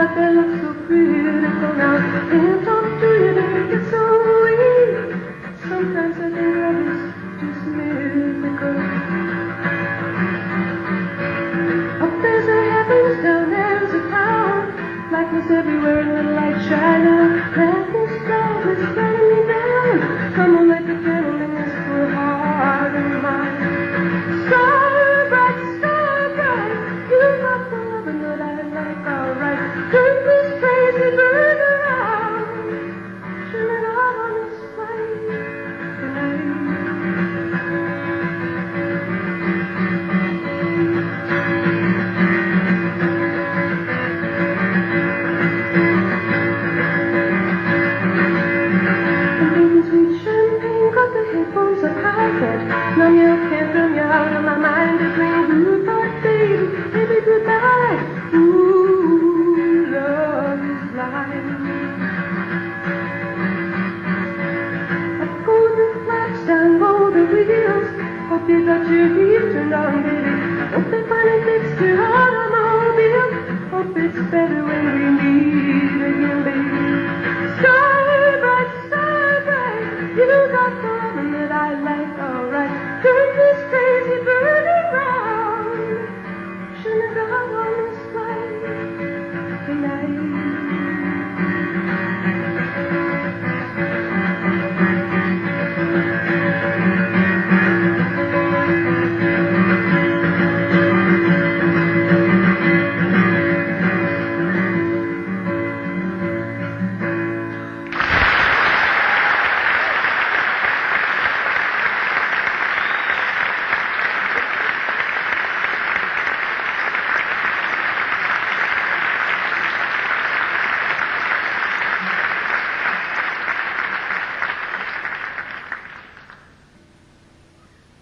like they look so critical now. Can't talk to you, they get so weak. Sometimes I think love is just mythical. Up there's a heavens, down there's a cloud. Blackness everywhere and the light shine out. Let this love is letting me down. Come on, let the candle in this poor heart of mine. Star bright, you got the loving that I like, alright. Turn this crazy bird around. Turn it out on this flight tonight. Headphones up high, can't numb you, can't drum you out of my mind. It's been goodbye, baby, baby, goodbye. Ooh, love is blind. Up go the flags, down go the wheels. Hope you got your heat turned on, baby. Hope they finally fixed your automobile. Hope it's better when we meet again, baby. Star bright, you got the loving that I like, alright. Turn this crazy bird around. Shouldn't have gone on this flight tonight.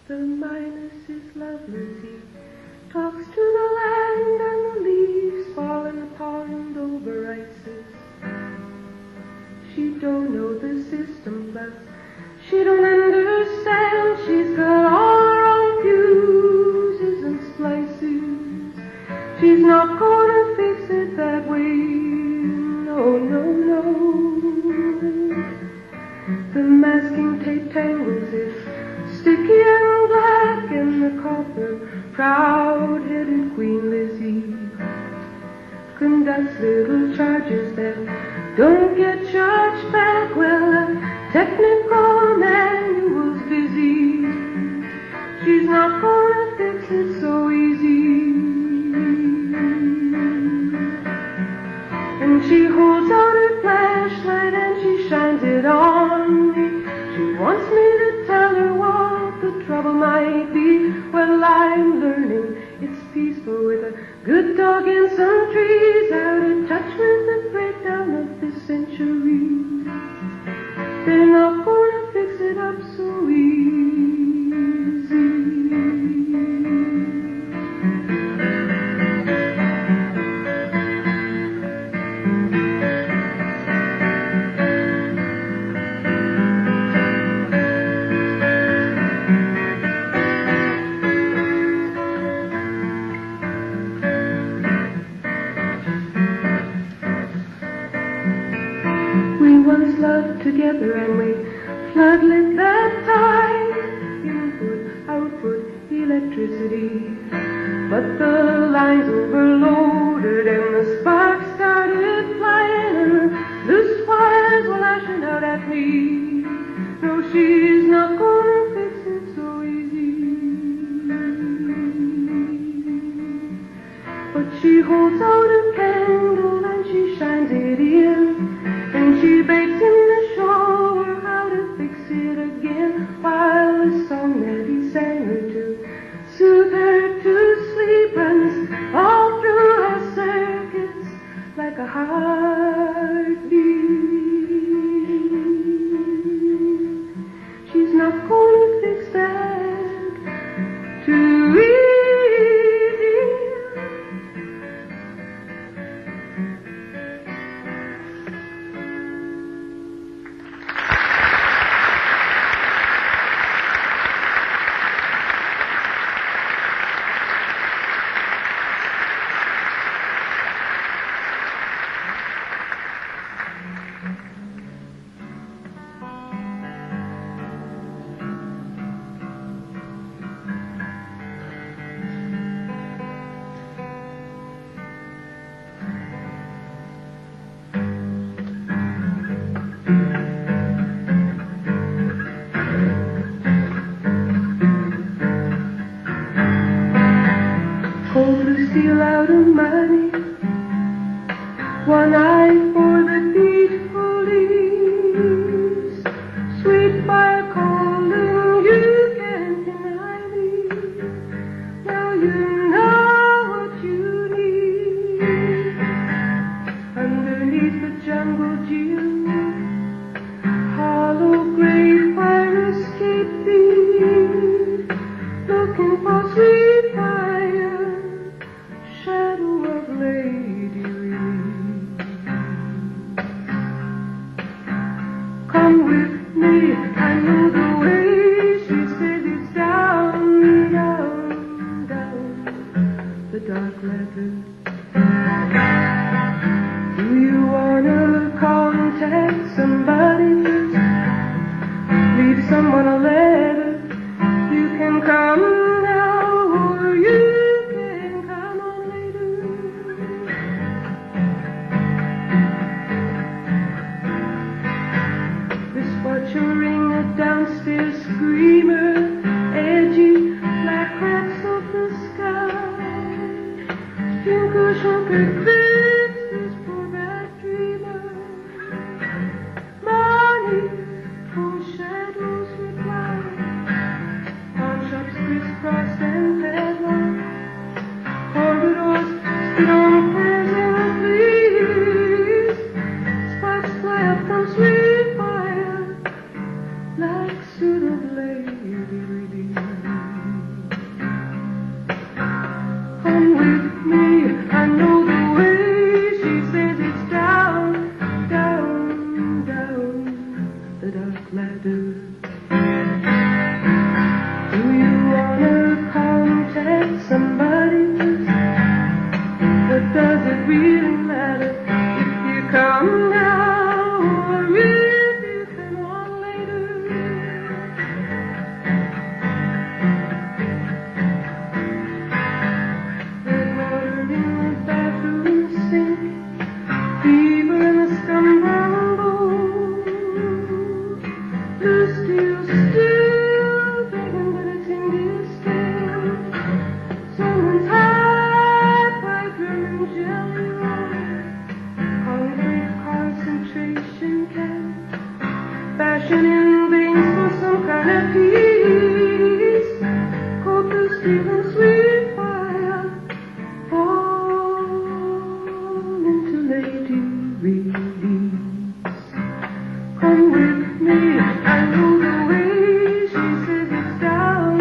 The Midas is loveless, he talks to the land and the leaves fall in the pond over ices. She don't know the system, plus she don't understand. She's got all her own fuses and splices. She's not gonna fix it that way, no, no, no. The masking tape tangles it sticky and black in the copper, proud-headed Queen Lizzie conducts little charges that don't get charged back. Well, the technical manual's busy. She's not gonna fix it so easy. And she holds out her flashlight and she shines it on me. She wants me to tell her what the trouble might be. Well, I'm learning it's peaceful with a good dog and some trees, out of touch with the breakdown of this century. They're not gonna fix it up so easy. Loved together and we floodlit that time. Input, output, electricity. But the lines overloaded and the sparks started flying and the loose wires were lashing out at me. No, she's not gonna fix it so easy. But she holds out a candle and she shines it in. And she bakes in the shower how to fix it again, while the song that he sang her to soothe her to sleep runs all through her circuits like a heartbeat. She's not gonna fix that too easy. One eye for the beat police. Sweet fire calling, you can't deny me. Now you know what you need. Underneath the jungle gym, hollow gray fire escape beat. Looking for sweet fire, shadow of Lady Reed. Come with me, I know the way. She says it's down, down, down the dark ladder. Do you wanna contact somebody first? Leave someone a letter. You can come now, or you can come on later. Butchering a downstairs screamer, edgy black cracks of the sky. Pincushion fits this poor bad dreamer. Money for shadows reply. Pawn shops crisscrossed and padlocked. Corridors stood on present please. Sparks fly up from sweet fire like suit of Lady Reed. Come with me, I know the way. She says it's down, down, down the dark ladder. Do you wanna contact somebody first? But does it really matter if you come now or if you come on later? There's water in the bathroom sink, fever in the scumbag bowl. Blue steel still thinking that it's Indian steel. Someone's high pipe and jelly roll. Concrete concentration camp, fashioning things for some kind of peace. Cold blue steel and sweet fire fall into Lady Reed's. Come with me, I know the way. She says it's down,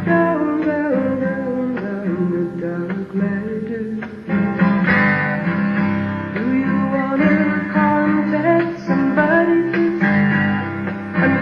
down, down, down, down the dark ladder. Do you wanna contact somebody first? And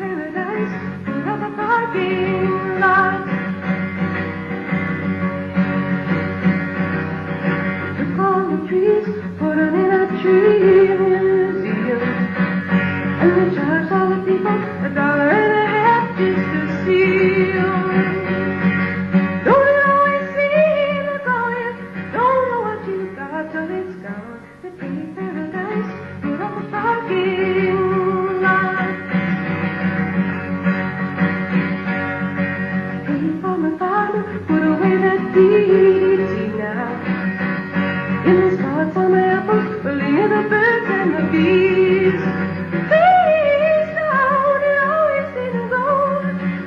paradise, put up a parking lot. Took all the trees, put them in a tree museum, and we charged all the people $1.50 just to see them. Don't it always seem to go, you don't know what you got till it's gone. The pretty paradise, put up a parking lot. Hey, for my father, put away that DDT now. In the spots on the apples, fully of the birds and the bees. Please don't it always seem to go.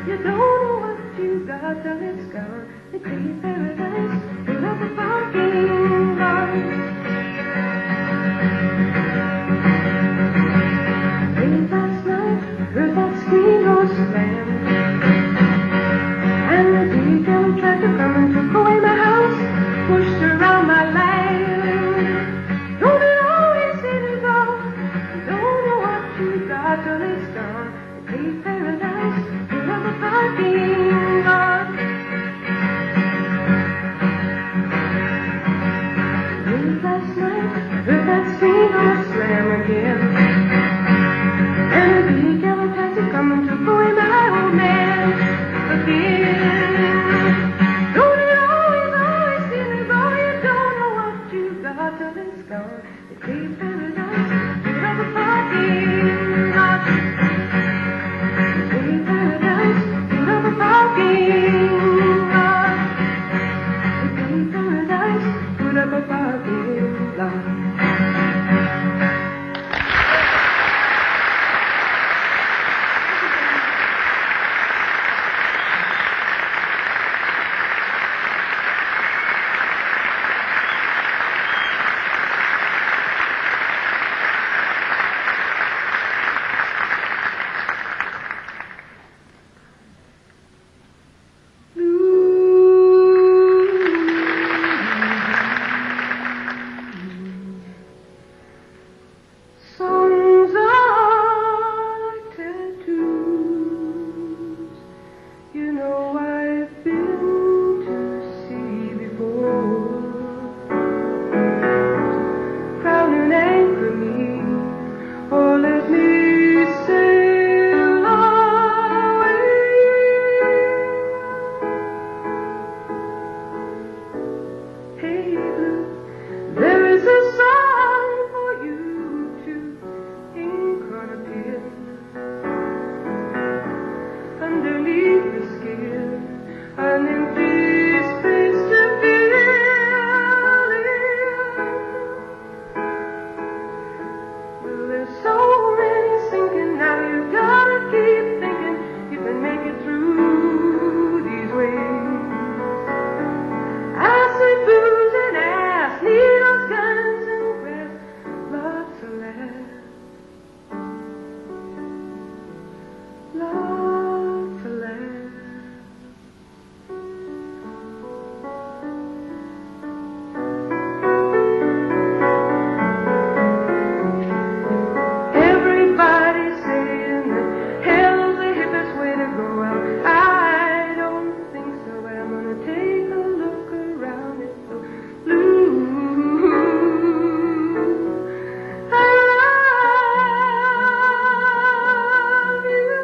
You don't know what you got till it's gone. The pretty paradise, put up a parking lot. Late last night, heard that screen door slam, and the big yellow tractor come and took away my house, pushed around my land. Don't it always seem to go? You don't know what you got till it's gone. The great paradise, put up a parking lot. Late last night, heard that screen door slam again, and the big yellow taxi come and took away my old man again. Don't it always seem to go? You don't know what you got till it's gone. The great paradise, put up a parking lot. The great paradise, put up a parking lot. The great paradise, put up a parking lot. Songs are tattoos, you know I've been to see before. Crown and anchor me, or let me sail away. Hey blue, there is a song for you to ink on a pen underneath the skin, an empty space to fill in. Well, there's so many sinking now, you gotta keep thinking you can make it through these waves. Acid, booze, and ass, needles, guns, and grass, lots of laughs, lots of laughs. Everybody's saying that hell's the hippest way to go out. I don't think so, but I'm gonna take a look around. It's so blue. I love you.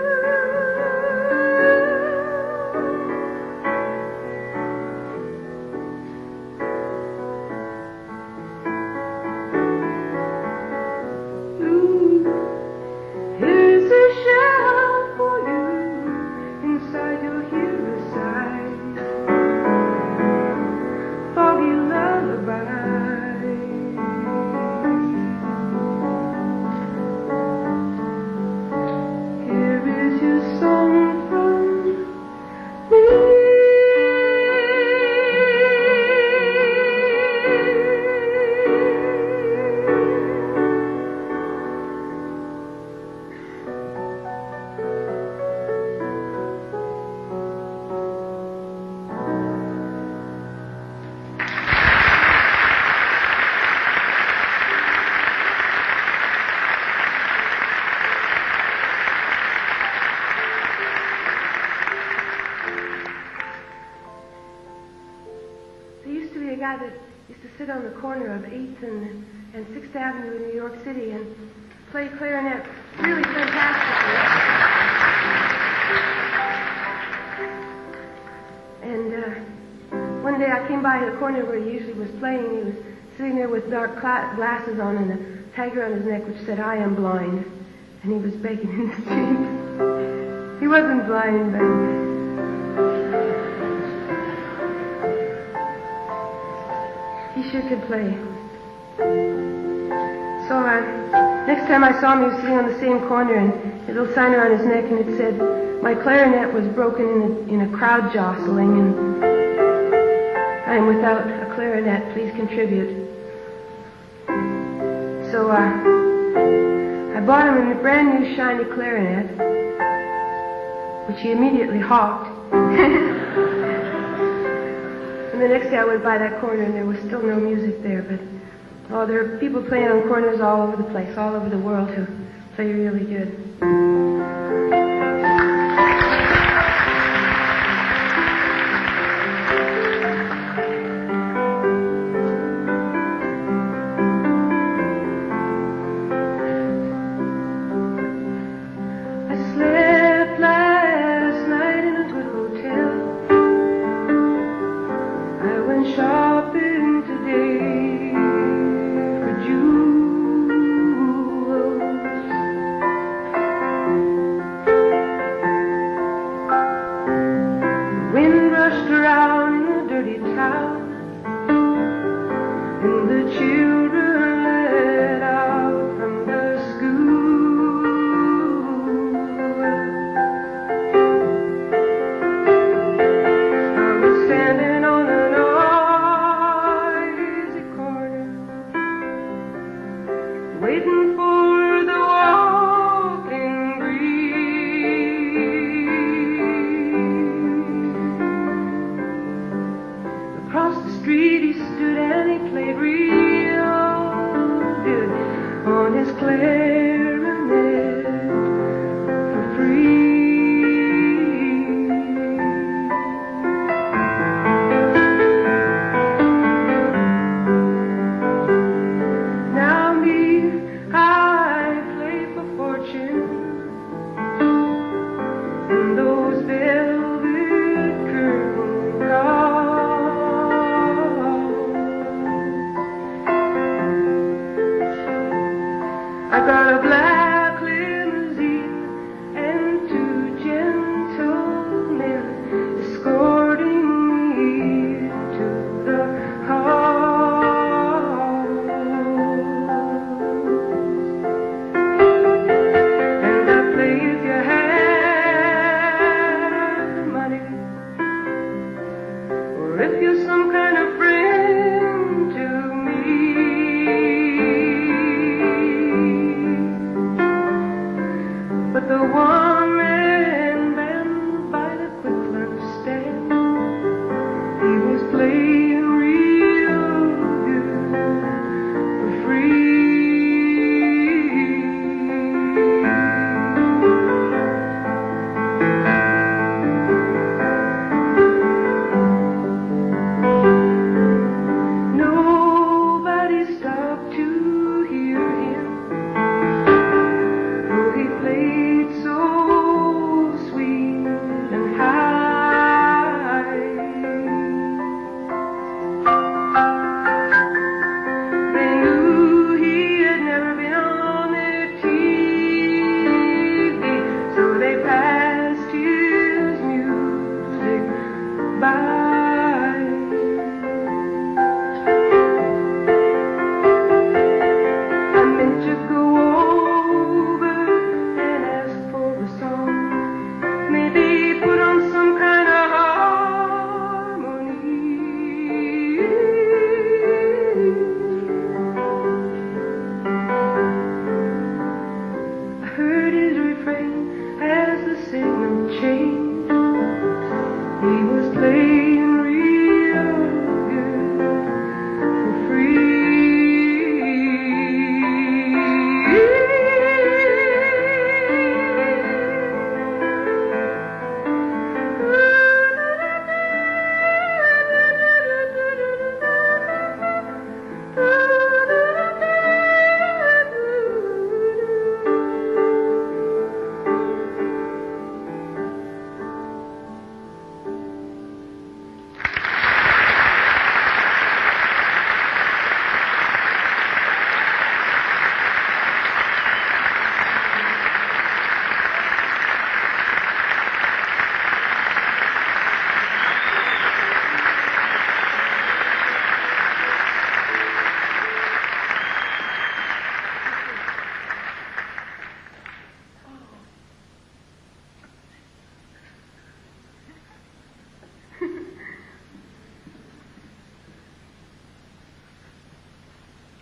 guy that used to sit on the corner of 8th and 6th Avenue in New York City and play clarinet really fantastically. And one day I came by the corner where he usually was playing, and he was sitting there with dark glasses on and a tag around his neck which said, "I am blind." And he was begging in the street. He wasn't blind, but he sure could play. So next time I saw him, he was sitting on the same corner, and a little sign around his neck, and it said, "My clarinet was broken in a crowd jostling, and I am without a clarinet. Please contribute." So I bought him a brand new shiny clarinet, which he immediately hawked. And the next day I went by that corner, and there was still no music there, but there are people playing on corners all over the place, all over the world, who play really good. I slept last night in a good hotel. I went shopping today.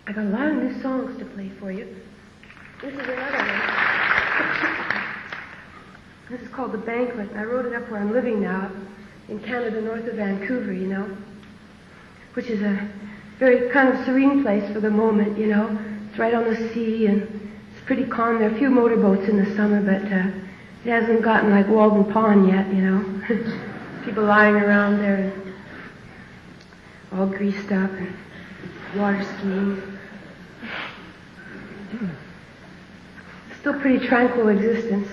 I got a lot of new songs to play for you. This is another one. This is called The Banquet. I wrote it up where I'm living now, in Canada, north of Vancouver, you know, which is a very kind of serene place for the moment, you know. It's right on the sea, and it's pretty calm. There are a few motorboats in the summer, but it hasn't gotten like Walden Pond yet, you know. People lying around there, all greased up and water skiing. Still pretty tranquil existence.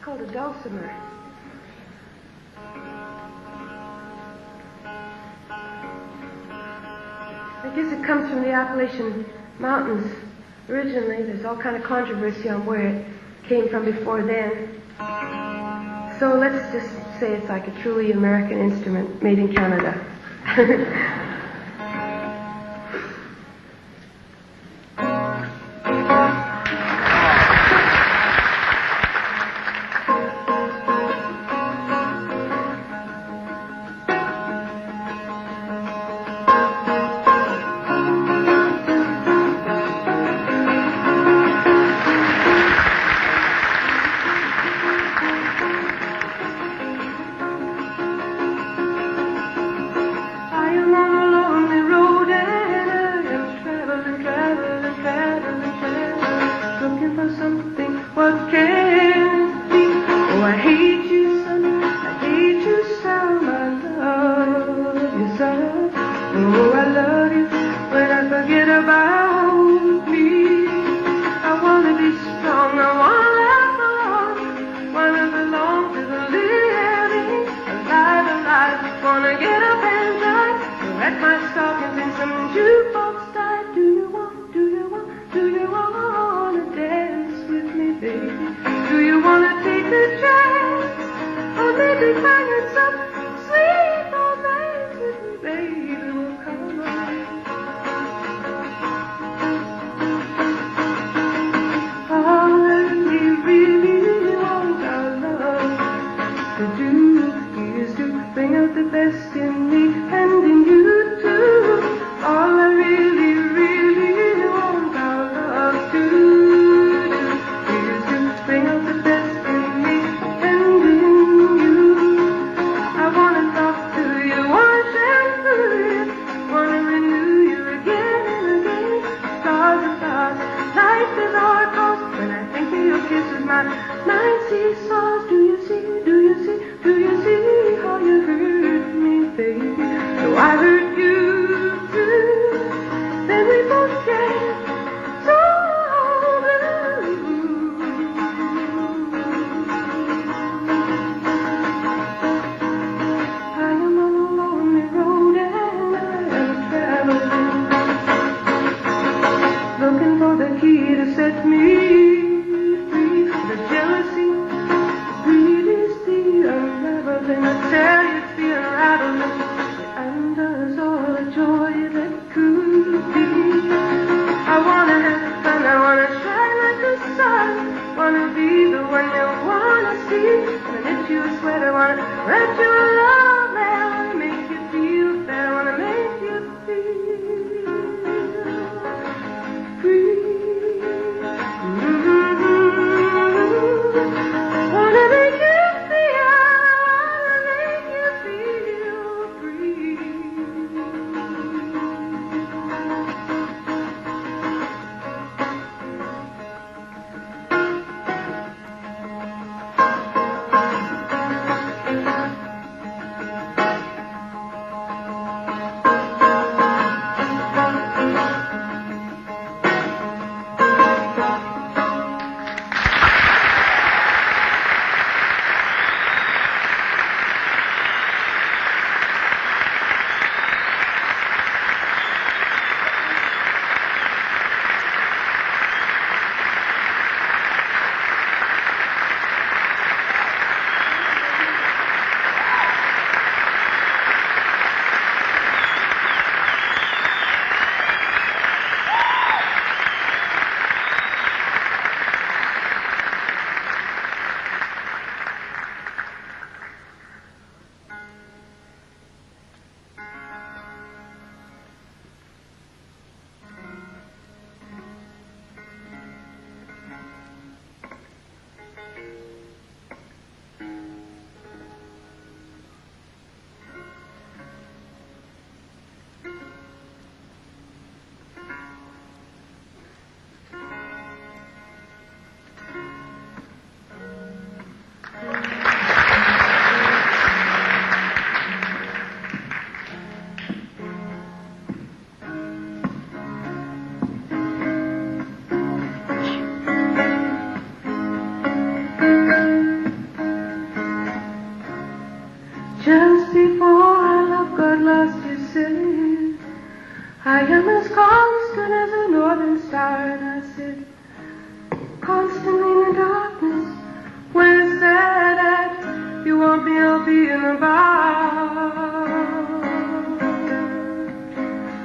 Called a dulcimer. I guess it comes from the Appalachian Mountains originally. There's all kind of controversy on where it came from before then. So let's just say it's like a truly American instrument made in Canada. I am on is all it costs. When I think of your kisses, my mind seesaws. Do you see, do you see, do you see how you hurt me, baby? So I hurt you too. Then we both get so blue. I am on a lonely road and I am traveling, looking for the key to set me free. The jealousy, greed is the unraveling. I tell you it's the unraveling. The undoes all the joy that could be. I wanna have fun, I wanna shine like the sun. Wanna be the one you wanna see. Wanna knit you a sweater, wanna wrap your love around. Wanna make you feel better, wanna make you feel free. Wanna make you feel, wanna make you feel free. Just before our love got lost, you said, I am as constant as a northern star. And I said, constantly in the darkness, where's that at? You want me, I'll be in the bar.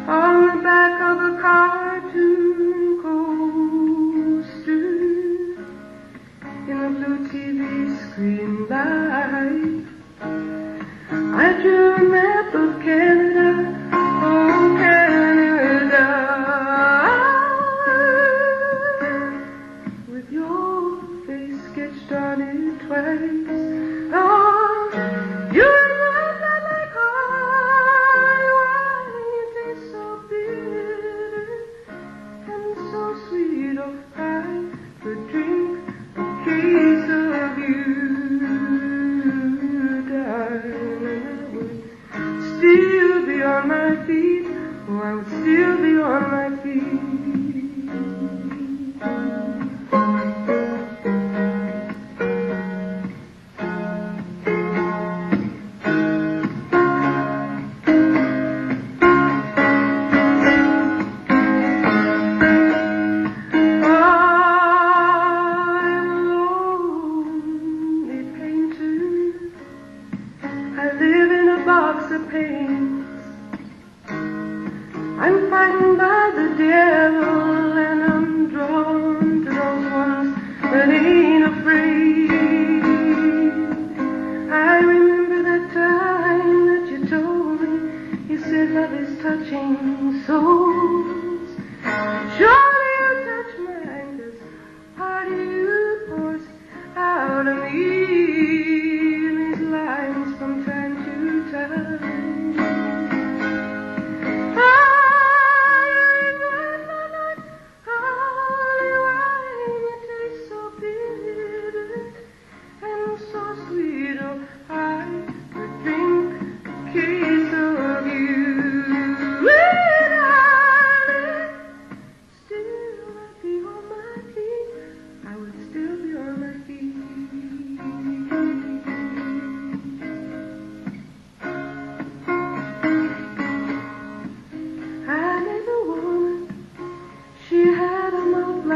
On the back of a cartoon coaster, in the blue TV screen light, I drew a map of Canada, oh Canada, with your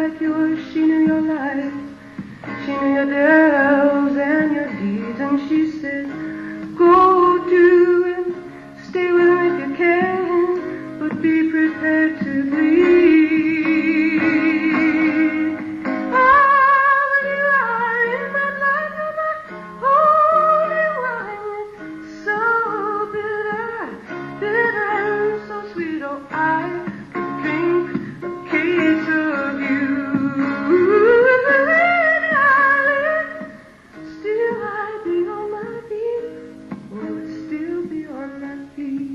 like yours. She knew your life. She knew your delves and your deeds, and she said, go to and stay with him if you can, but be prepared to bleed. Oh, when you are in my life, you're my holy wine. It's so bitter, bitter and so sweet. Oh, I could drink a case of you. Still I'd be on my feet. Would still be on my feet.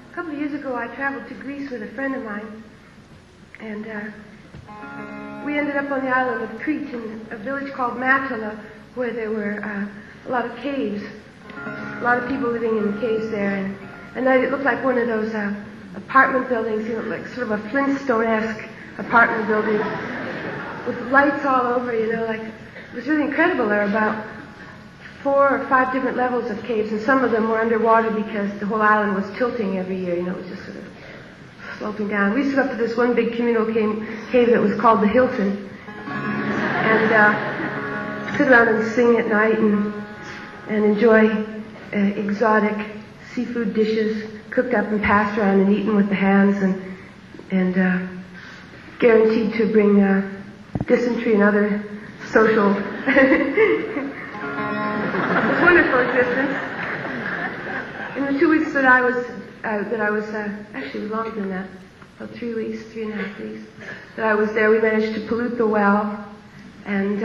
A couple of years ago, I traveled to Greece with a friend of mine, and we ended up on the island of Crete in a village called Matala, where there were a lot of caves, a lot of people living in the caves there, and at night it looked like one of those apartment buildings, you know, like sort of a Flintstone-esque apartment building with lights all over, you know, like, it was really incredible. There were about 4 or 5 different levels of caves, and some of them were underwater because the whole island was tilting every year, you know, it was just sort of sloping down. We used to go up to this one big communal cave that was called the Hilton, and sit around and sing at night and enjoy exotic seafood dishes cooked up and passed around and eaten with the hands, and guaranteed to bring dysentery and other social it was wonderful existence. In the 2 weeks that I was actually longer than that, about 3 weeks, 3.5 weeks, that I was there, we managed to pollute the well, and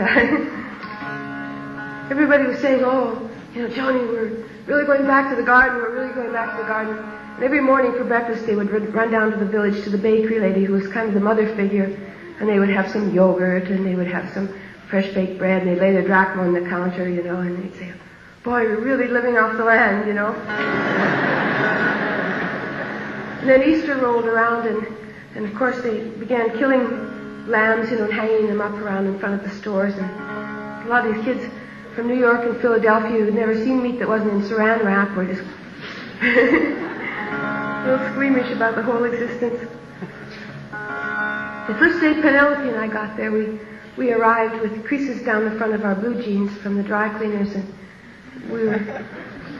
everybody was saying, oh, you know, Joni, we're really going back to the garden, we're really going back to the garden. And every morning for breakfast they would run down to the village to the bakery lady who was kind of the mother figure, and they would have some yogurt, and they would have some fresh baked bread, and they'd lay their drachma on the counter, you know, and they'd say, boy, you're really living off the land, you know. And then Easter rolled around, and of course they began killing lambs, you know, and hanging them up around in front of the stores. And a lot of these kids from New York and Philadelphia who'd never seen meat that wasn't in saran wrap were just a little squeamish about the whole existence. The first day Penelope and I got there, we arrived with creases down the front of our blue jeans from the dry cleaners, and we were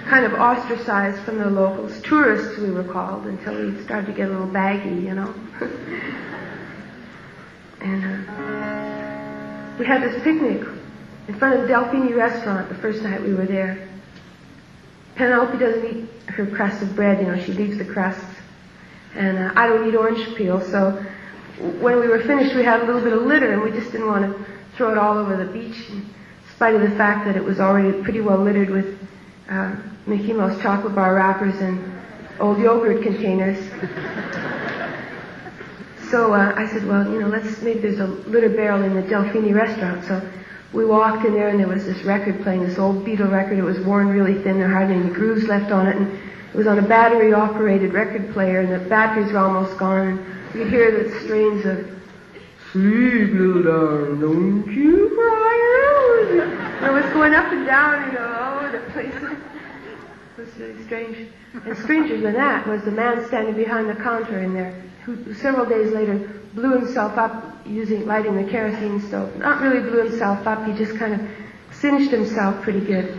kind of ostracized from the locals. Tourists, we were called, until we started to get a little baggy, you know. And we had this picnic in front of the Delphini restaurant the first night we were there. Penelope doesn't eat her crust of bread, you know, she leaves the crusts. And I don't eat orange peel, so when we were finished we had a little bit of litter, and we just didn't want to throw it all over the beach, in spite of the fact that it was already pretty well littered with Mickey Mouse chocolate bar wrappers and old yogurt containers. So I said, well, you know, maybe there's a litter barrel in the Delphini restaurant. So we walked in there, and there was this record playing, this old Beatle record. It was worn really thin, there hardly any grooves left on it, and it was on a battery-operated record player, and the batteries were almost gone. And you could hear the strains of "Sweet little darling, don't you cry." And it was going up and down, you know, all over the place. It was really strange. And stranger than that was the man standing behind the counter in there, who several days later blew himself up lighting the kerosene stove. Not really blew himself up, he just kind of singed himself pretty good.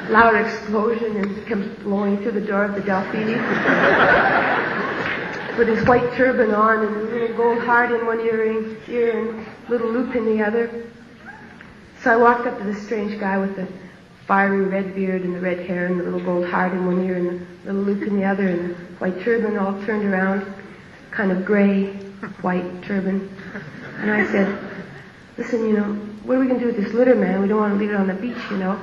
Loud explosion, and comes blowing through the door of the Delphini with his white turban on and a little gold heart in one ear and little loop in the other. So I walked up to this strange guy with the fiery red beard and the red hair and the little gold heart in one ear and the little loop in the other and the white turban all turned around, kind of gray, white turban. And I said, listen, you know, what are we going to do with this litter, man? We don't want to leave it on the beach, you know.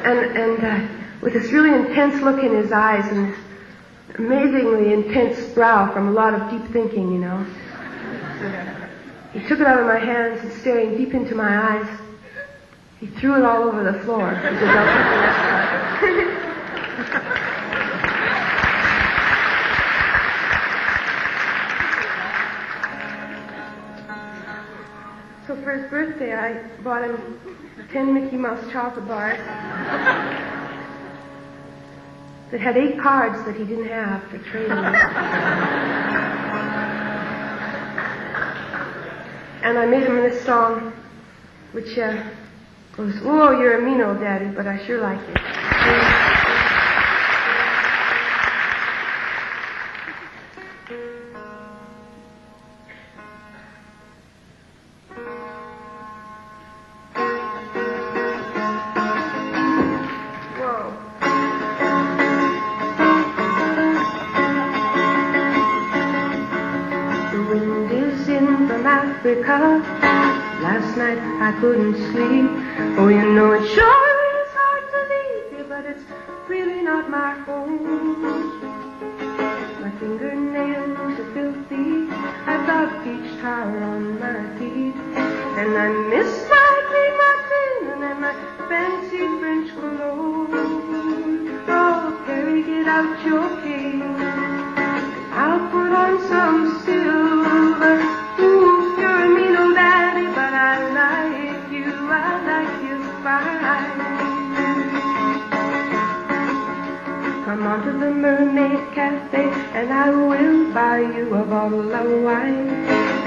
And with this really intense look in his eyes and this amazingly intense brow from a lot of deep thinking, you know. He took it out of my hands and staring deep into my eyes, he threw it all over the floor. So for his birthday, I bought him 10 Mickey Mouse chocolate bars that had 8 cards that he didn't have for trading. And I made him this song, which goes, "Oh, you're a mean old daddy, but I sure like it." Last night I couldn't sleep. Oh, you know it sure is hard to leave you, but it's really not my home. My fingernails are filthy. I've got peach tar on my feet, and I miss my cream muffin and my fancy French cologne. Oh, Carey, get out your cane. I'll put on some silver. Ooh, you're a mean old daddy, but I like you fine. Come on to the Mermaid Cafe, and I will buy you a bottle of wine.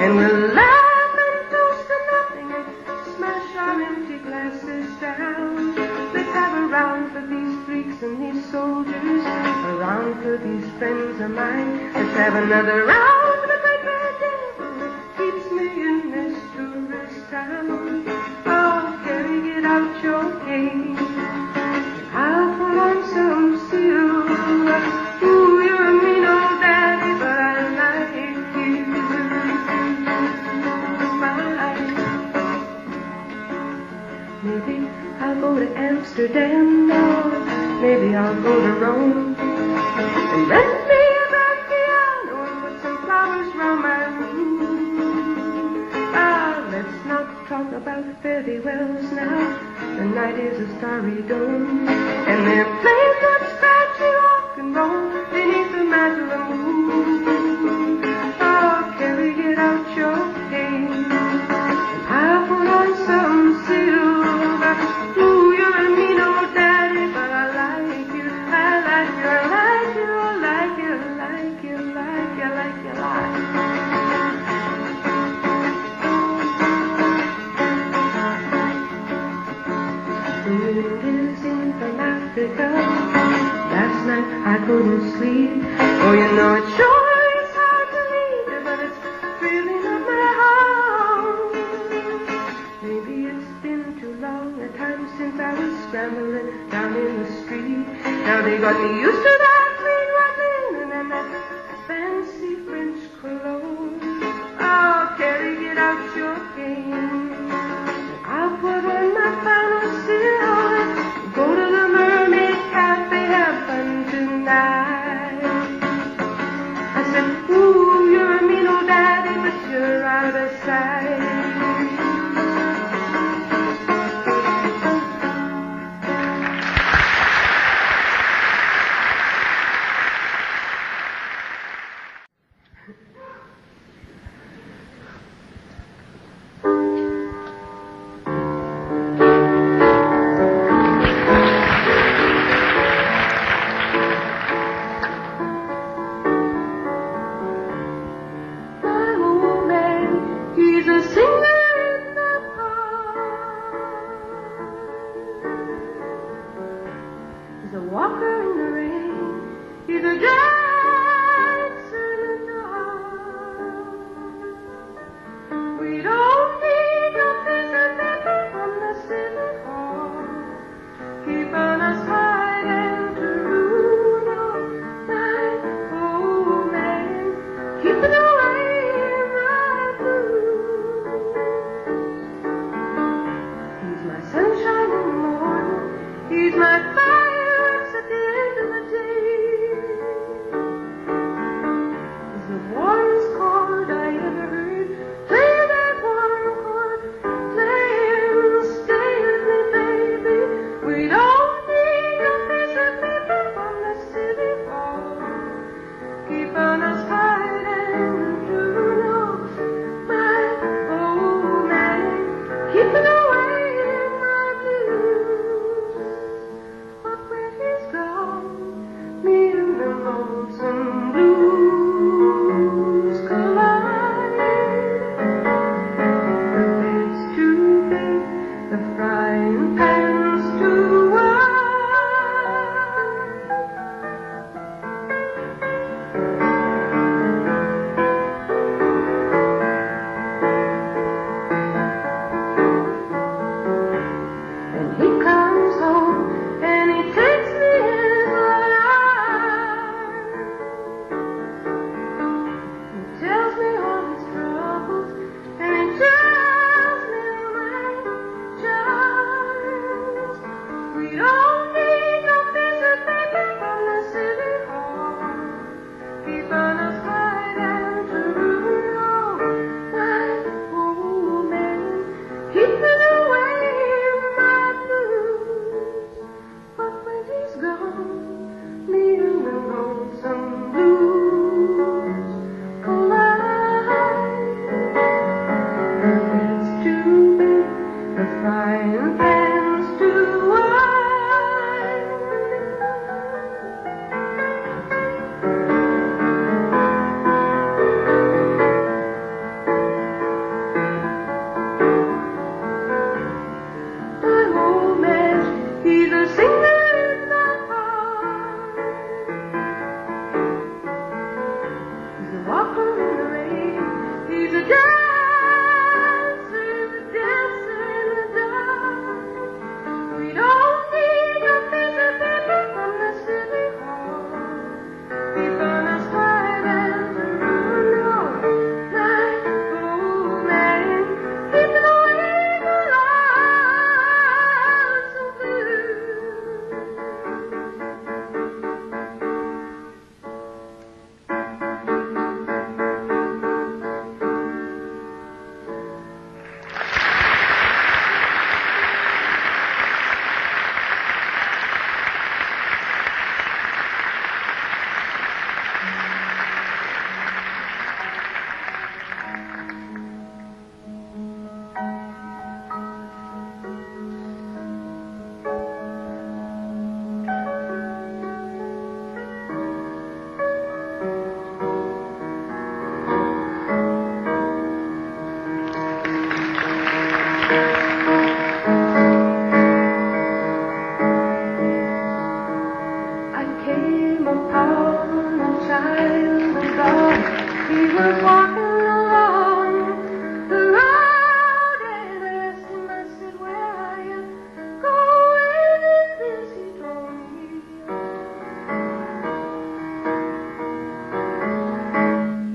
And we'll laugh and toast to nothing and smash our empty glasses down. Let's have a round for these freaks and these soldiers, a round for these friends of mine. Let's have another round for the great red devil that keeps me in this tourist town. Oh, Carey, get out your cane. I'll put on some silver. Ooh, you're a mean old daddy, but I like you fine. Maybe I'll go to Amsterdam, or maybe I'll go to Rome, and rent me a grand piano and put some flowers round my room. Ah, let's not talk about fare thee wells now. The night is a starry dome, and they're playing that scratchy rock and roll beneath the mantle of moon. Oh, Carey, get out your cane. I'll put on some silver. Ooh, you're a mean old daddy, but I like you, I like you, I like you, I like you, I like you, I like you, I like you, I like you. The wind is in from Africa. Last night I couldn't sleep. Oh, you know it sure is hard to leave you, but it's really not my home. Maybe it's been too long a time since I was scrambling down in the street. Now they got me used to that clean white linen and that fancy French cologne. Oh, Carey, get out your cane. I'll put on my final silver, go to the Mermaid Cafe, have fun tonight. I said, ooh, you're a mean old daddy, but you're out of sight. was walking along the road and asked him, I said, where are you going? And this he told me.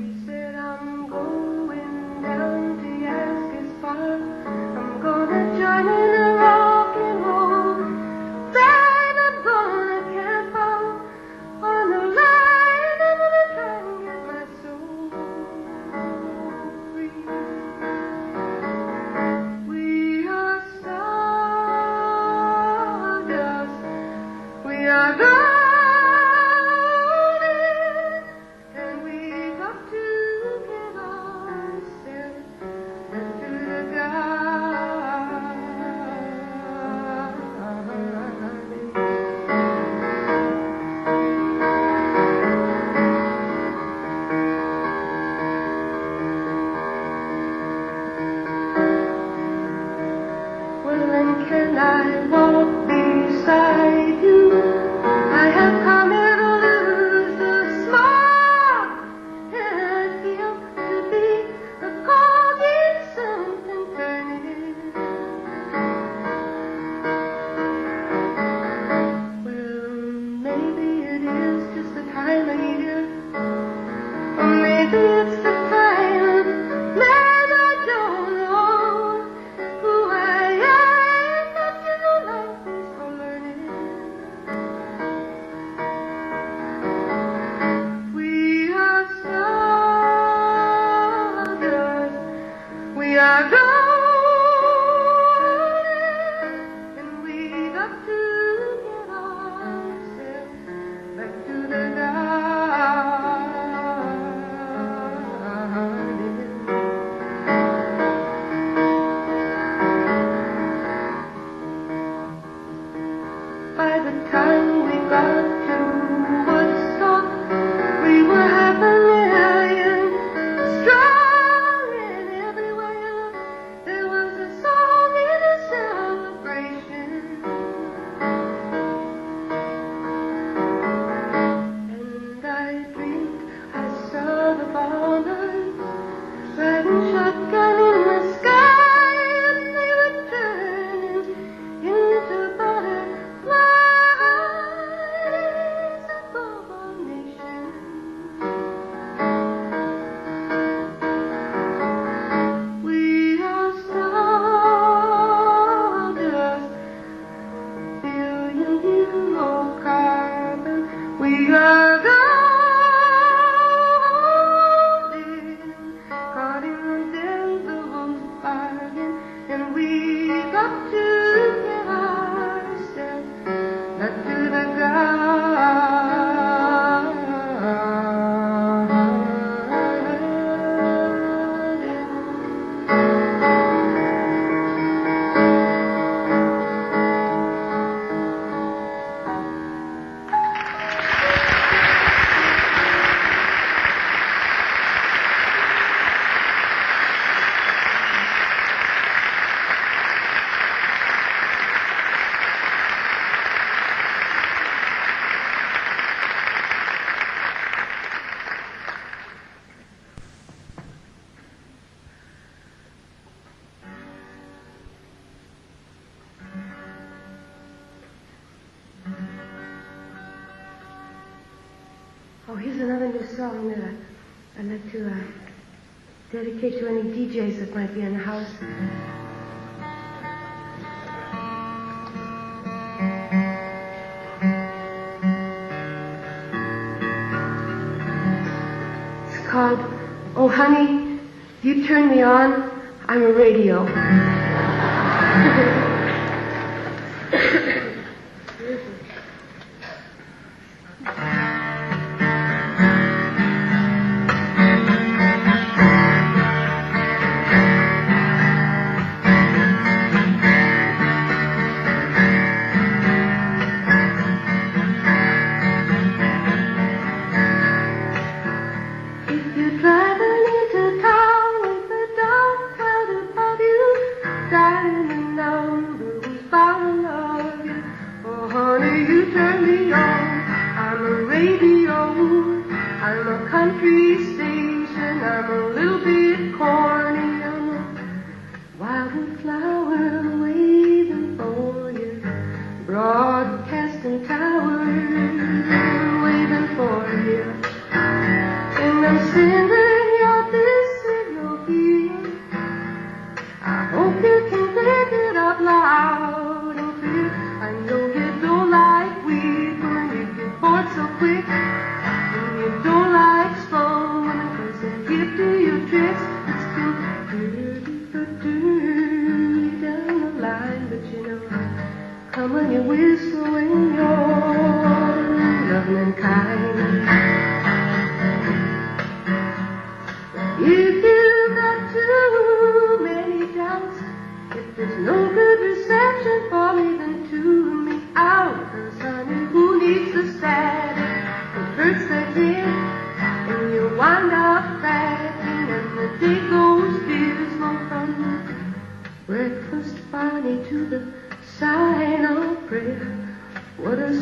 He said, I'm going down to Yaska's Park. I'm gonna join in a rock and roll band. I'm gonna camp out on the line. I'm gonna try and get my soul free. We are stardust. We are golden, and we've got to get ourselves back to the garden. Well, and can I walk beside you? I have come here to lose the smart, and I feel to be the cog in something turning. Well, maybe it is just the time of year, or maybe it's the time. Man, I don't know who I am, but you know life is for learning. We are stardust. We are golden, and we got to get ourselves back to the garden. By the time we got to Woodstock, we were 500,000 strong, and everywhere there was a song and a celebration. And I dreamed I saw the bombers riding shotgun in the sky, and they were turning into butterflies above our nation. We are stardust, billion-year-old carbon. We are golden, caught in the devil's bargain, and we got to get ourselves back to the Oh, here's another new song that I'd like to dedicate to any DJs that might be in the house. It's called Oh Honey, You Turn Me On, I'm a Radio. I'm a country station, I'm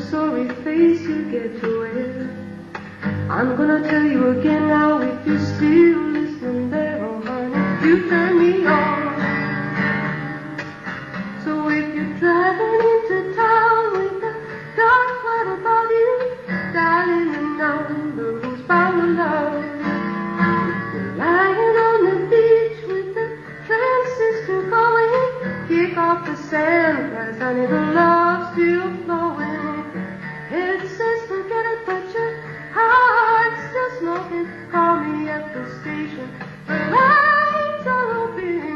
sorry face you get to wear. I'm gonna tell you again now, if you're still listening there, oh honey, you turn me on. So if you're driving into town with a dark cloud above you, dialing the number who's bound to love you. You're lying on the beach with the transistor going, kick off the sand, cause honey, the love's still flowing. Head says forget it, but your heart's still smoking. Call me at the station, the lines are open.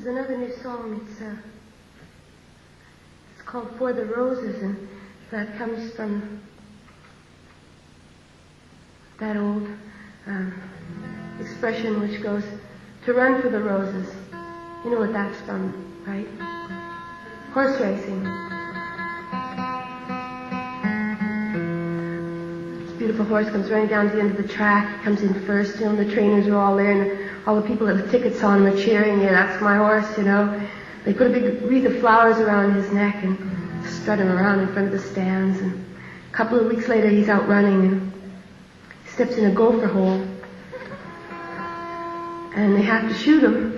Another new song. It's called For the Roses, and that comes from that old expression which goes, to run for the roses. You know what that's from, right? Horse racing. This beautiful horse comes running down to the end of the track, comes in first, you know, and the trainers are all there, and all the people that have tickets on him are cheering, yeah, that's my horse, you know. They put a big wreath of flowers around his neck and strut him around in front of the stands. And a couple of weeks later, he's out running and he steps in a gopher hole. And they have to shoot him.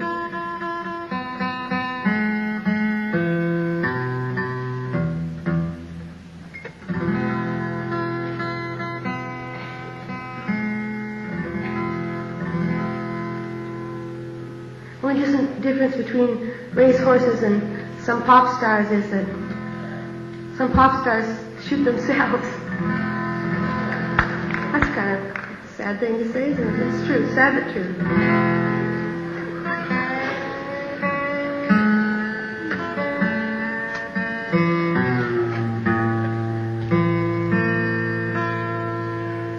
The only difference between race horses and some pop stars is that some pop stars shoot themselves. That's kind of a sad thing to say, isn't it? It's true, sad but true.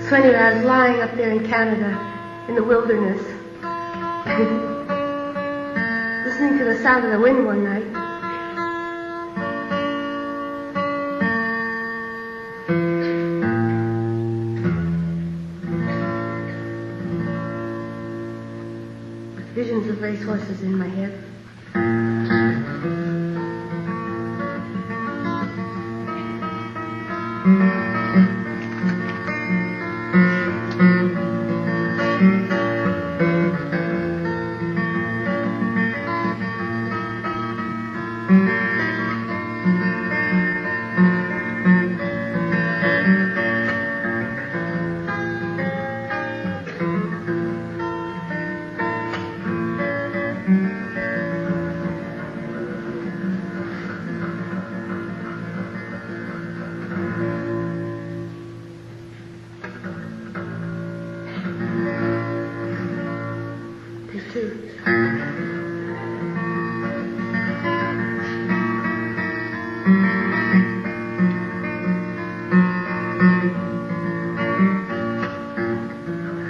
So anyway, I was lying up there in Canada, in the wilderness, listening to the sound of the wind one night. With visions of racehorses in my head.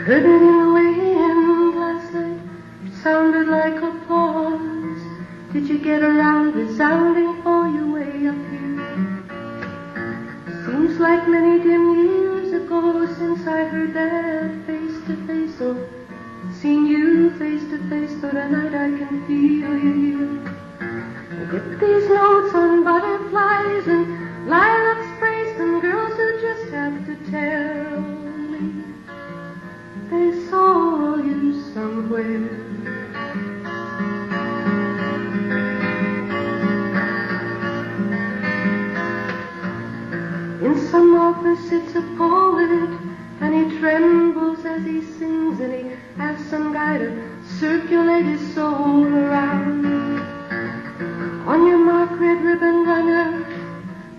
Heard it in the wind last night, it sounded like applause. Did you get around resounding for your way up here? Seems like many dim years ago since I heard that face to face. Oh, seeing you face to face, though tonight I can feel you here. I get these notes on butterflies and lilac sprays from girls who just have to tell me they saw you somewhere. In some office sits a poet, and he trembles as he sings, and he asks some guy to circulate his soul around. On your mark, red ribbon runner,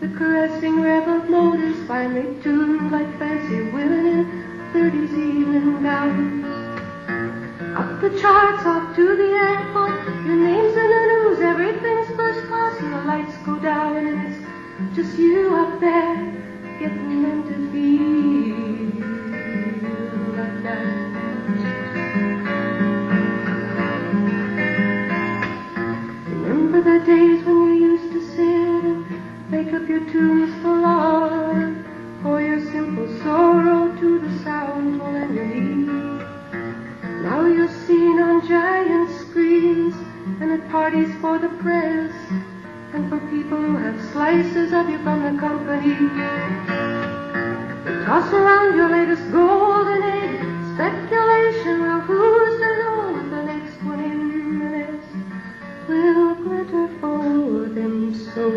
the caressing rev of motors finally tuned like fancy women in 30s evening gowns. Up the charts, off to the airport, your name's in the news, everything's first class, and the lights go down, and it's just you up there, getting them to feel like that. Remember the days when you used to sit and make up your tunes for love, pour your simple sorrow to the sound for melody. Now you're seen on giant screens and at parties for the press, and for people who have slices of you from the company. You toss around your latest golden egg, speculation, well, who's to know if the next one in the nest will glitter for them so.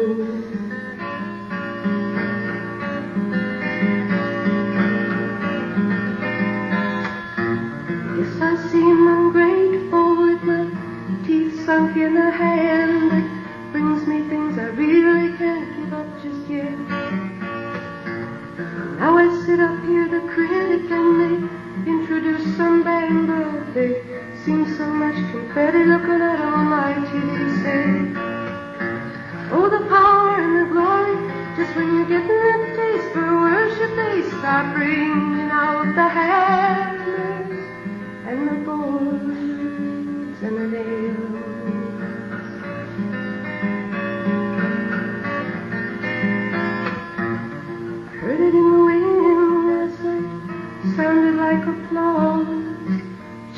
Yes, I seem ungrateful with my teeth sunk in a hand that brings me things I really can't give up just yet. Now I sit up here, the critic, and they introduce some band, but they seem so much confetti looking at Almighty, they say. Oh, the power and the glory, just when you're getting a taste for worship, they start bringing out the hammers and the boards and the nails. Heard it in the wind last night, sounded like applause,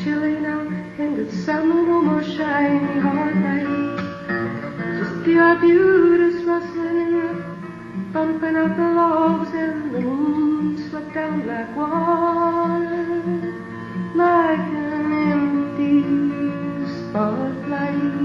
chilling out ended summer, no more shiny hard nights. Just the arbutus rustling in the bumping out the logs, and the moon swept down like water, like an empty spotlight.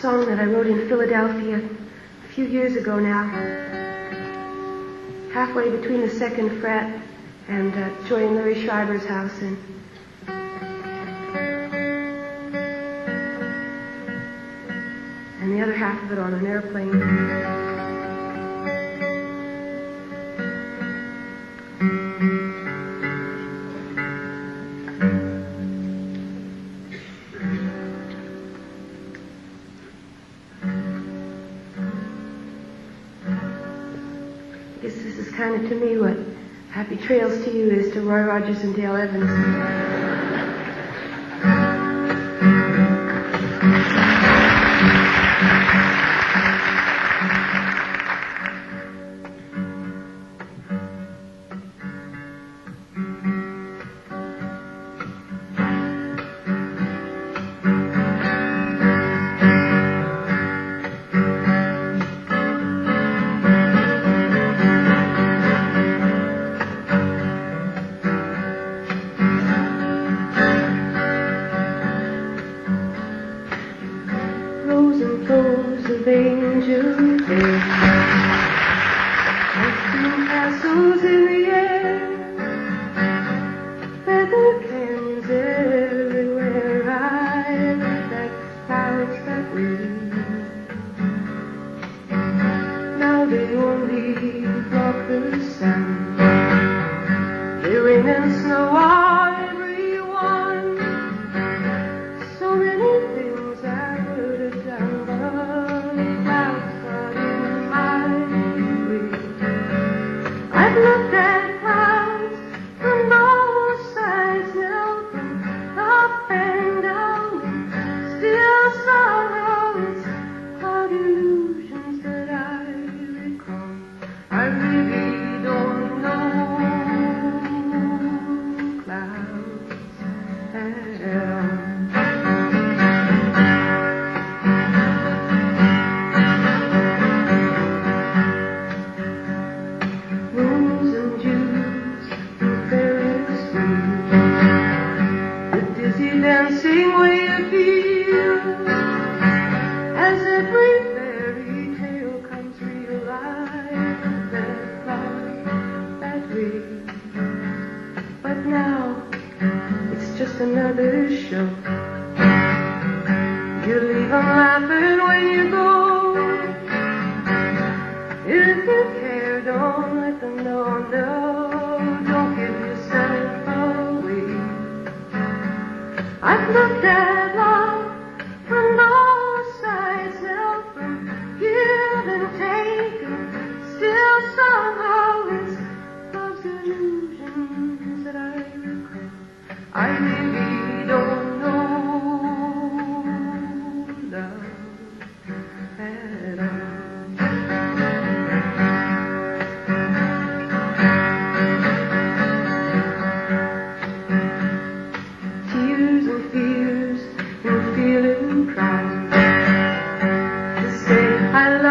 Song that I wrote in Philadelphia a few years ago now, halfway between the second fret and Joy and Larry Schreiber's house, and the other half of it on an airplane. To me, what Happy Trails to you is to Roy Rogers and Dale Evans. I've looked at clouds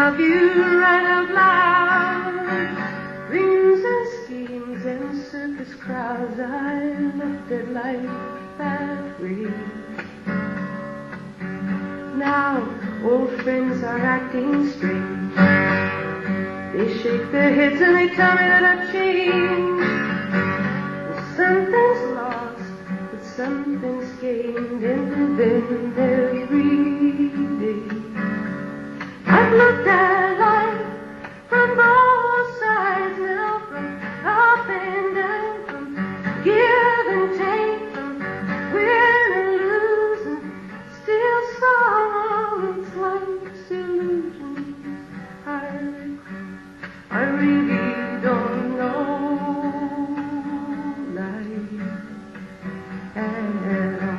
love you right out loud. Dreams and schemes and circus crowds, I looked at life that way. Now old friends are acting strange. They shake their heads and they tell me that I've changed. Something's lost, but something's gained in them every day. I've looked at life from both sides, now from up and down, from give and take, from win and lose, and still someone's life's illusions. I really don't know life at all.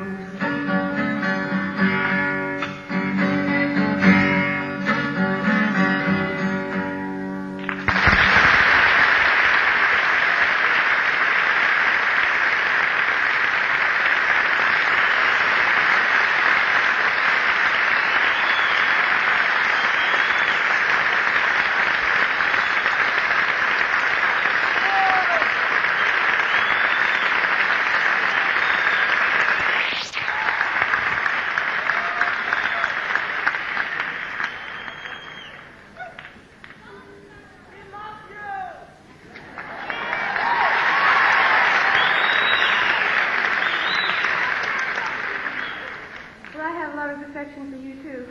For you too.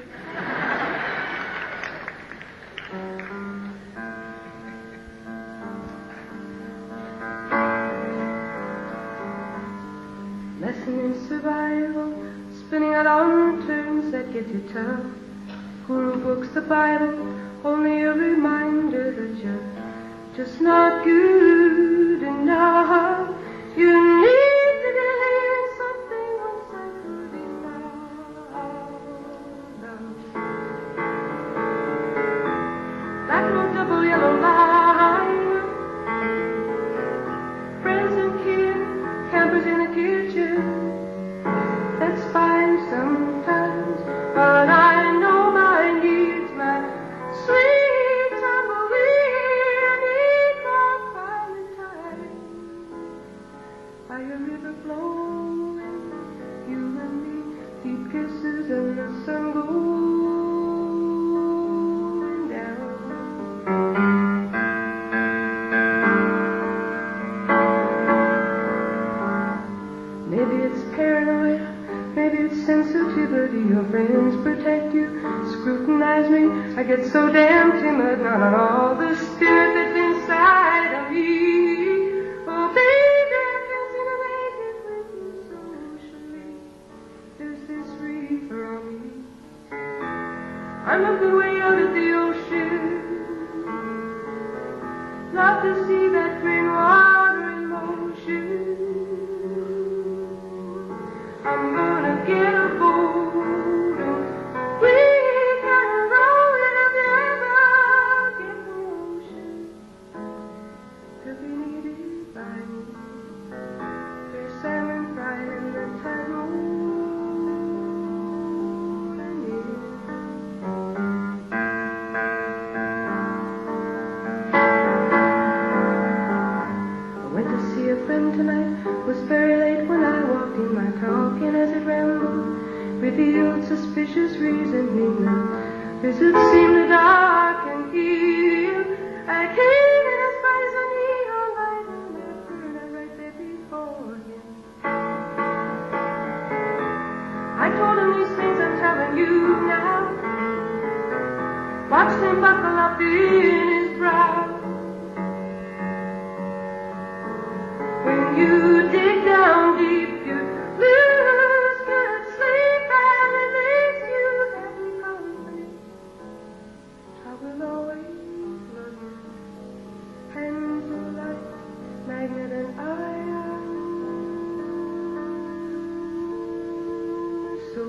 Lesson in survival, spinning out on turns that get you tough. Guru books, the Bible, only a reminder that you're just not good enough. You need to learn something once I could enough. Black road, double yellow line, friends and kin, campers in the kitchen. That's fine sometimes, but I know my needs, my sweet tumbleweed, need more quiet time. By a river flowing, you and me, deep kisses and the sun goes. Sensitivity, your friends protect you, scrutinize me. I get so damn timid, not on all the spirit that's inside of me. Oh, baby, I can't seem to make it with you socially. There's this reefer on me. I'm looking way out at the ocean. Love to see that green water in motion. I'm gonna get a boat and we can roll it up the river, get the ocean to be needed by me. There's salmon fried in the tide rolling in. I went to see a friend tonight, was very late when I walked in. My talking as it rambled revealed suspicious reasoning. The visit seemed dark and evil. I came in a spice of neon light and left her right there before him. I told him these things I'm telling you now. Watched him buckle up in his brow. When you dig down deep, you lose good sleep, and it leaves you happy company. I will always love you. Hands are like magnet and iron. So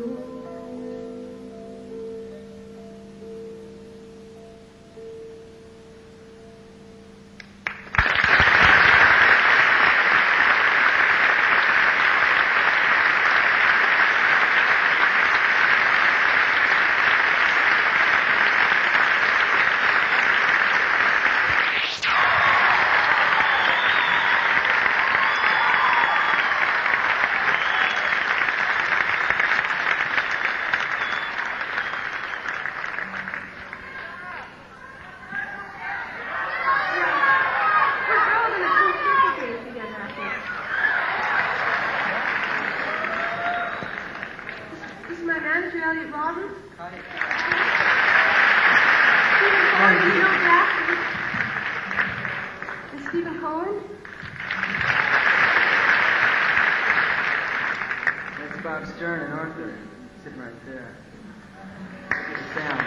there. Sit down.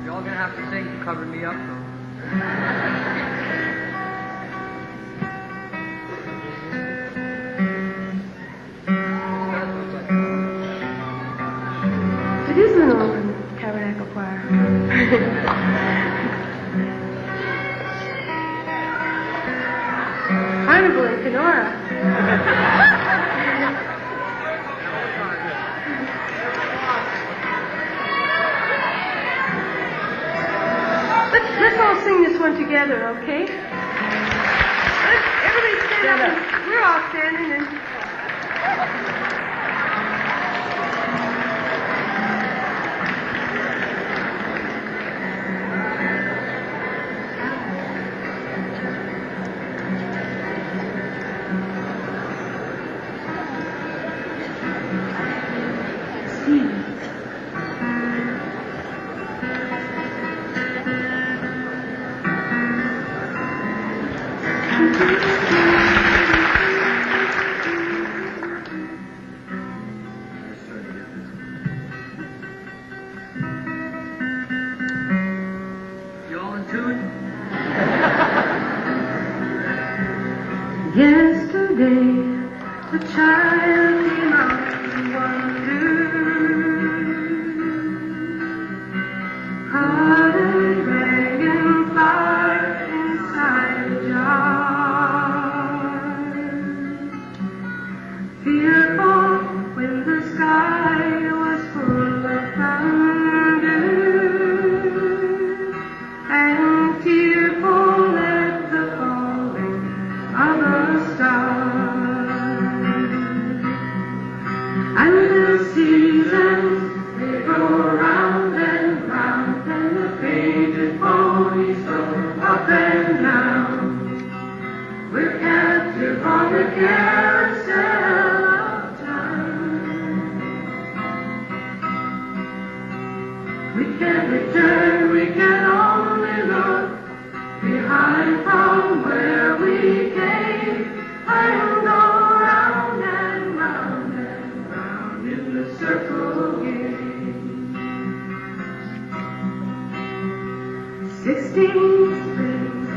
You're all gonna have to sing to cover me up, though. It is an old tabernacle choir. Carnival in Kenora. Let's all sing this one together, okay? Everybody stand up. We're all standing and... Yesterday, the child came out to wonder, caught a dragonfly inside a jar. Fearful when the sky was full of thunder, and tearful at the falling of a star. And the seasons, they go round and round, and the painted ponies go up and down. We're captive on the carousel of time. We can't return, we can only look behind from where we came, and go round and round and round in the circle game. 16 springs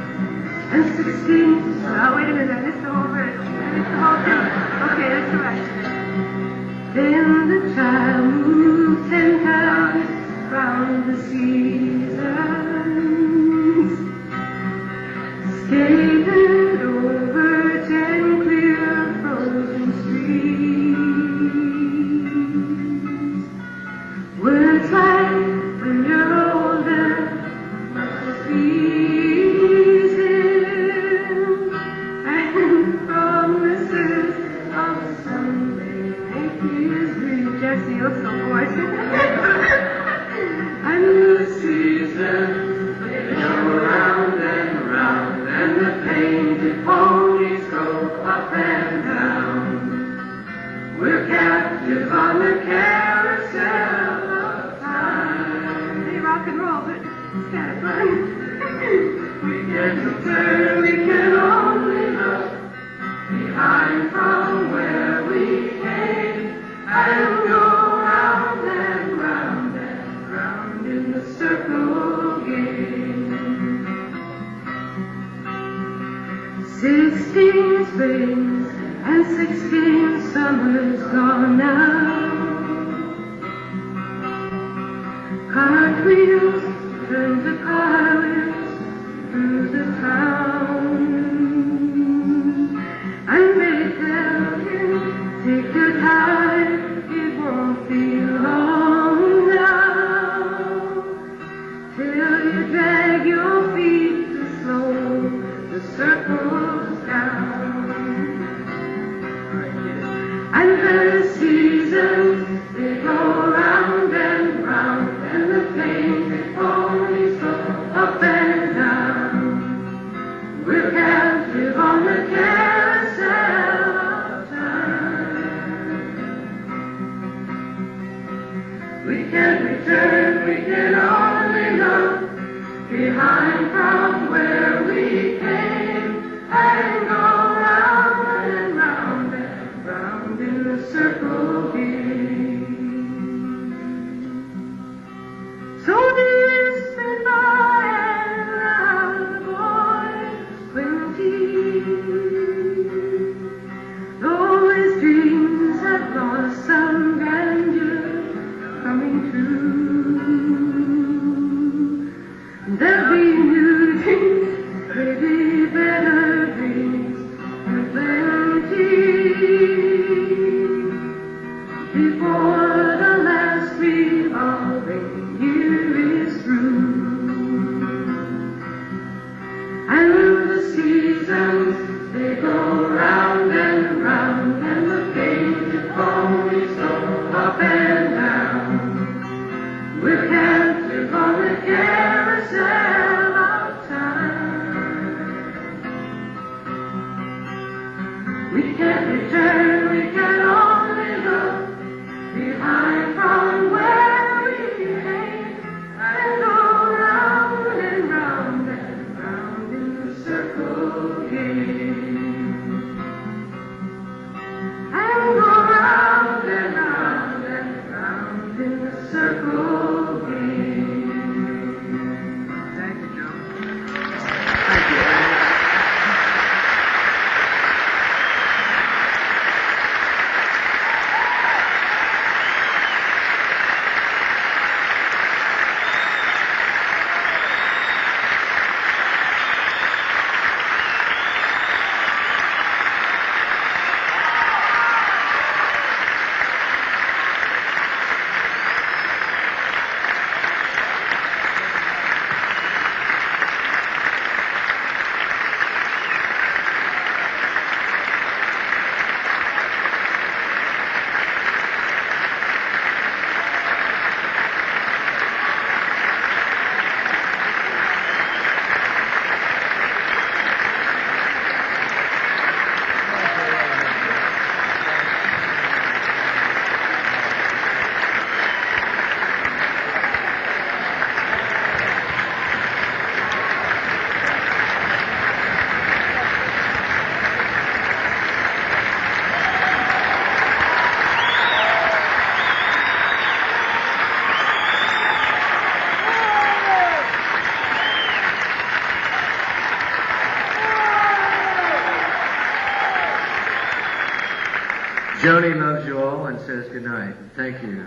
and 16 oh, wait a minute, I missed the whole verse. I missed the whole thing. Okay, that's all right. Then the child moved 10 times round the seasons, skated over 10 clear frozen streams. Words like when you're older must be easy, and promises of someday make his dream. Jesse, you're so gorgeous. And the seasons, they go round and round, and the painted ponies go up and down. We're captive on the carousel of time. They rock and roll, but it's kind of fun. We can return, we can only look behind from where we came, and go round and round and round in the circle game. 16 springs and 16 summers gone now. Cartwheels turn to cartwheels through the town, and they tell him, take your time, it won't be long now, till you drag your feet to slow the circles down. And the seasons, they go round and round, and the painted ponies go up and down. We're captive on the carousel of time. We can't return, we can only look behind from where we came, and go round and round and round in a circle again. So this spin by and round the boys 20. Though his dreams have lost some grandeur coming true, there'll be new dreams, maybe better dreams, and plenty before the last revolving year is through. And the seasons, they go round and round, and the painted ponies go up and down. We can't live on the carousel of time. We can't return, we can only look behind from where we came, and go round and round and round in the circle again. And go round and round and round in the circle again. Thank you, Joe. Thank you, Elliot. Joni loves you all and says goodnight. Thank you.